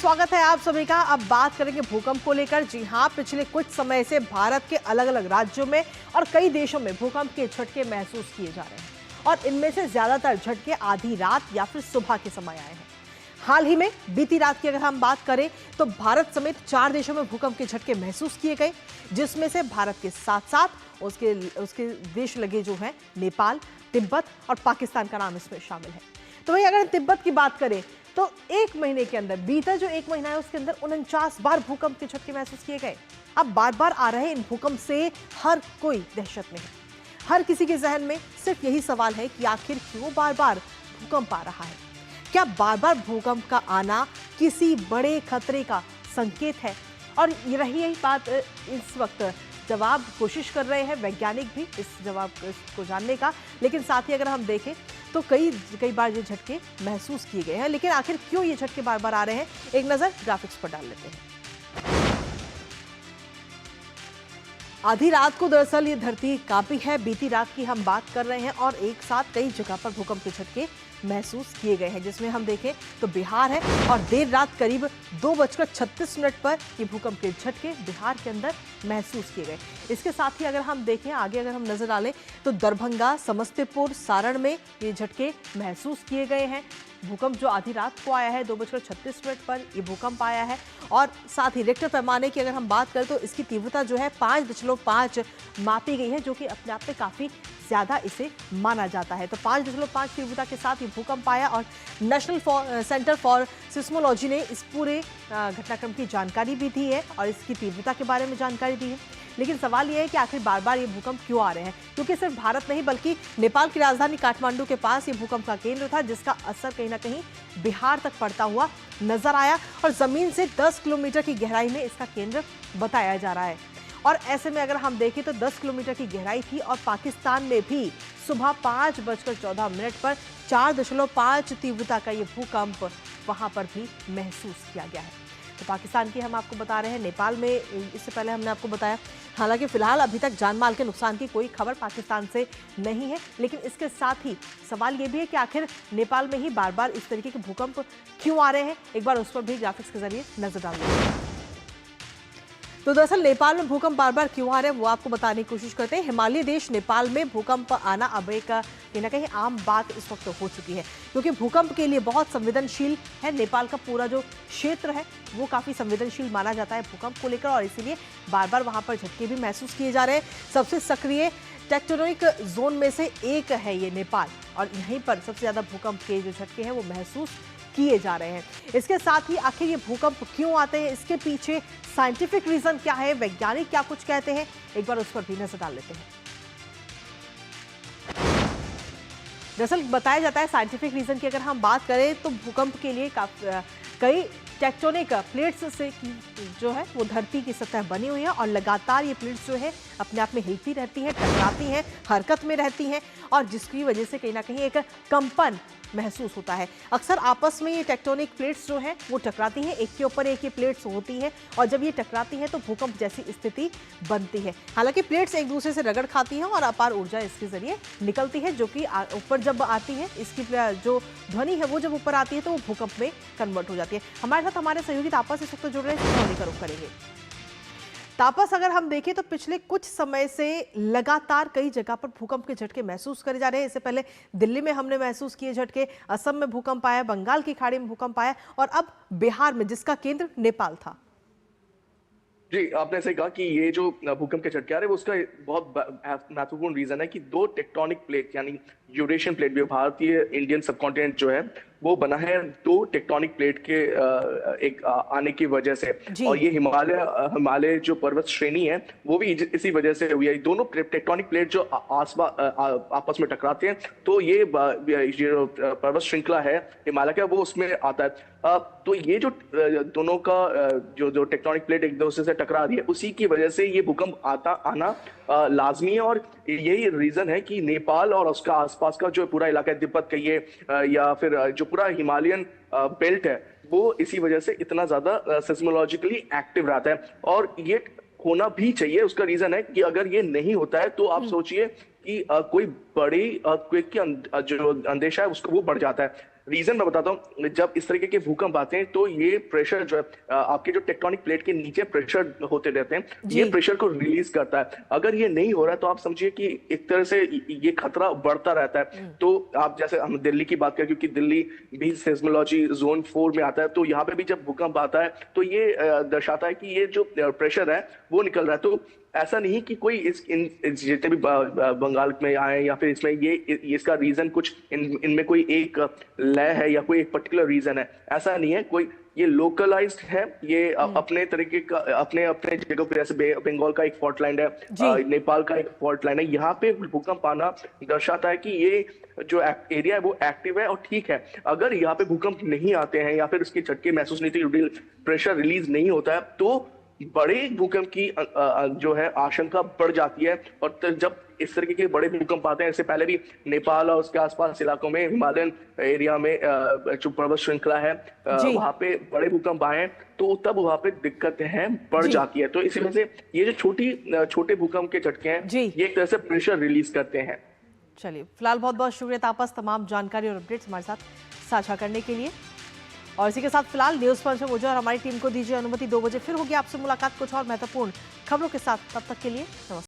स्वागत है आप सभी का। अब बात करेंगे भूकंप को लेकर। जी हां, पिछले कुछ समय से भारत के अलग अलग राज्यों में और कई देशों में भूकंप के झटके महसूस किए जा रहे हैं और इनमें से ज्यादातर झटके आधी रात या फिर सुबह के समय आए हैं। हाल ही में बीती रात की अगर हम बात करें तो भारत समेत 4 देशों में भूकंप के झटके महसूस किए गए, जिसमें से भारत के साथ साथ उसके देश लगे जो हैं नेपाल, तिब्बत और पाकिस्तान का नाम इसमें शामिल है। तो वही अगर तिब्बत की बात करें तो एक महीने के अंदर, बीता जो एक महीना है उसके अंदर 49 बार भूकंप के झटके महसूस किए गए। अब बार बार आ रहे इन भूकंप से हर कोई दहशत में है। हर किसी के जहन में सिर्फ यही सवाल है कि आखिर क्यों बार बार भूकंप आ रहा है। क्या बार बार भूकंप का आना किसी बड़े खतरे का संकेत है? और यही बात इस वक्त जवाब कोशिश कर रहे हैं वैज्ञानिक भी इस जवाब को जानने का। लेकिन साथ ही अगर हम देखें तो कई बार ये झटके महसूस किए गए हैं। लेकिन आखिर क्यों ये झटके बार बार आ रहे हैं, एक नजर ग्राफिक्स पर डाल लेते हैं। आधी रात को दरअसल ये धरती कांपी है। बीती रात की हम बात कर रहे हैं और एक साथ कई जगह पर भूकंप के झटके महसूस किए गए हैं, जिसमें हम देखें तो बिहार है और देर रात करीब 2:36 पर ये भूकंप के झटके बिहार के अंदर महसूस किए गए। इसके साथ ही अगर हम देखें आगे, अगर हम नजर डालें तो दरभंगा, समस्तीपुर, सारण में ये झटके महसूस किए गए हैं। भूकंप जो आधी रात को आया है 2:36 पर ये भूकंप आया है। और साथ ही रिक्टर पैमाने की अगर हम बात करें तो इसकी तीव्रता जो है 5.5 मापी गई है, जो कि अपने आप में काफी ज्यादा इसे माना जाता है। तो 5.5 तीव्रता के साथ ये भूकंप आया और नेशनल सेंटर फॉर सिस्मोलॉजी ने इस पूरे घटनाक्रम की जानकारी भी दी है और इसकी तीव्रता के बारे में जानकारी दी है। लेकिन सवाल यह है कि आखिर बार बार ये भूकंप क्यों आ रहे हैं, क्योंकि सिर्फ भारत नहीं बल्कि नेपाल की राजधानी काठमांडू के पास ये भूकंप का केंद्र था, जिसका असर कहीं ना कहीं बिहार तक पड़ता हुआ नजर आया और जमीन से 10 किलोमीटर की गहराई में इसका केंद्र बताया जा रहा है। और ऐसे में अगर हम देखें तो 10 किलोमीटर की गहराई थी और पाकिस्तान में भी सुबह 5:14 पर 4.5 तीव्रता का ये भूकंप वहां पर भी महसूस किया गया है। तो पाकिस्तान की हम आपको बता रहे हैं, नेपाल में इससे पहले हमने आपको बताया। हालांकि फिलहाल अभी तक जानमाल के नुकसान की कोई खबर पाकिस्तान से नहीं है, लेकिन इसके साथ ही सवाल ये भी है कि आखिर नेपाल में ही बार बार इस तरीके के भूकंप क्यों आ रहे हैं। एक बार उस पर भी ग्राफिक्स के जरिए नजर डाल लेंगे। तो दरअसल नेपाल में भूकंप बार बार क्यों आ रहे हैं वो आपको बताने की कोशिश करते हैं। हिमालयी देश नेपाल में भूकंप आना अब एक कहीं ना कहीं आम बात इस वक्त हो चुकी है, क्योंकि भूकंप के लिए बहुत संवेदनशील है। नेपाल का पूरा जो क्षेत्र है वो काफी संवेदनशील माना जाता है भूकंप को लेकर और इसीलिए बार बार वहां पर झटके भी महसूस किए जा रहे हैं। सबसे सक्रिय टेक्टोनिक जोन में से एक है ये नेपाल और यहीं पर सबसे ज्यादा भूकंप के जो झटके हैं वो महसूस किए जा रहे हैं। इसके साथ ही आखिर ये भूकंप क्यों आते हैं, इसके पीछे साइंटिफिक रीजन क्या है, वैज्ञानिक क्या कुछ कहते हैं, एक बार उस पर भी नजर डाल लेते हैं। दरअसल बताया जाता है साइंटिफिक रीजन की अगर हम बात करें तो भूकंप के लिए कई टेक्टोनिक प्लेट्स से जो है वो धरती की सतह बनी हुई है और लगातार ये प्लेट्स जो है अपने आप में हिलती रहती है, टकराती हैं, हरकत में रहती हैं और जिसकी वजह से कहीं ना कहीं एक कंपन महसूस होता है। अक्सर आपस में ये टेक्टोनिक प्लेट्स जो हैं वो टकराती हैं, एक के ऊपर एक ये प्लेट्स होती हैं और जब ये टकराती हैं तो भूकंप जैसी स्थिति बनती है। हालांकि प्लेट्स एक दूसरे से रगड़ खाती हैं और अपार ऊर्जा इसके जरिए निकलती है, जो कि ऊपर जब आती है, इसकी जो ध्वनि है वो जब ऊपर आती है तो वो भूकंप में कन्वर्ट हो जाती है। हमारे साथ हमारे सहयोगी तापस इस वक्त जुड़ रहे हैं, का रुख करेंगे। तापस, अगर हम देखें तो पिछले कुछ समय से लगातार कई जगह पर भूकंप के झटके महसूस करे जा रहे हैं। इससे पहले दिल्ली में हमने महसूस किए झटके, असम में भूकंप आया, बंगाल की खाड़ी में भूकंप आया और अब बिहार में, जिसका केंद्र नेपाल था। जी, आपने सही कहा कि ये जो भूकंप के झटके आ रहे हैं वो उसका बहुत महत्वपूर्ण रीजन है कि 2 टेक्टोनिक प्लेट यानी यूरेशियन प्लेट भी, भारतीय इंडियन सबकॉन्टिनेंट जो है वो बना है 2 टेक्टोनिक प्लेट के एक आने की वजह से। और ये हिमालय जो पर्वत श्रेणी है वो भी इसी वजह से हुई है। दोनों टेक्टोनिक प्लेट जो आपस में टकराते हैं तो ये जो पर्वत श्रृंखला है हिमालय का वो उसमें आता है। तो ये जो दोनों का जो टेक्टोनिक प्लेट एक दूसरे से टकरा रही है उसी की वजह से ये भूकंप आना लाजमी है। और यही रीजन है कि नेपाल और उसका आसपास का जो पूरा इलाका है, तिब्बत कहिए या फिर जो पूरा हिमालयन बेल्ट है, वो इसी वजह से इतना ज्यादा सिस्मोलॉजिकली एक्टिव रहता है। और ये होना भी चाहिए। उसका रीजन है कि अगर ये नहीं होता है तो आप सोचिए कि कोई बड़ी अर्थक्वेक की जो अंदेशा है उसको वो बढ़ जाता है। रीजन मैं बताता हूँ, जब इस तरीके के भूकंप आते हैं तो ये प्रेशर जो है आपके जो टेक्टोनिक प्लेट के नीचे प्रेशर होते रहते हैं, ये प्रेशर को रिलीज करता है। अगर ये नहीं हो रहा है तो आप समझिए कि एक तरह से ये खतरा बढ़ता रहता है। तो आप जैसे हम दिल्ली की बात करें, क्योंकि दिल्ली भी सेस्मोलॉजी जोन 4 में आता है, तो यहाँ पे भी जब भूकंप आता है तो ये दर्शाता है कि ये जो प्रेशर है वो निकल रहा है। तो ऐसा नहीं कि कोई जितने भी बंगाल में आए या फिर इसमें ये इसका रीजन कुछ इनमें कोई एक लय है या कोई एक पर्टिकुलर रीजन है, ऐसा नहीं है। कोई ये लोकलाइज्ड है, ये अपने तरीके का अपने अपने जगह पे, जैसे बंगाल का एक फॉल्ट लाइन है, नेपाल का एक फॉल्ट लाइन है, यहाँ पे भूकंप आना दर्शाता है कि ये जो एरिया है वो एक्टिव है और ठीक है। अगर यहाँ पे भूकंप नहीं आते हैं या फिर उसके झटके महसूस नहीं होते, प्रेशर रिलीज नहीं होता है, तो बड़े भूकंप की जो है आशंका बढ़ जाती है। और जब इस तरीके के बड़े भूकंप आते हैं, इससे पहले भी नेपाल और उसके आसपास इलाकों में, हिमालयन एरिया में जो पर्वत श्रृंखला है वहां पे बड़े भूकंप आए हैं, तो तब वहां पे दिक्कतें हैं बढ़ जाती है। तो इसी वजह से ये जो छोटे भूकंप के झटके हैं ये एक तरह से प्रेशर रिलीज करते हैं। चलिए, फिलहाल बहुत बहुत शुक्रिया तापस, तमाम जानकारी और अपडेट्स हमारे साथ साझा करने के लिए। और इसी के साथ फिलहाल न्यूज पंच में मुझे और हमारी टीम को दीजिए अनुमति। 2 बजे फिर होगी आपसे मुलाकात कुछ और महत्वपूर्ण खबरों के साथ। तब तक के लिए नमस्कार।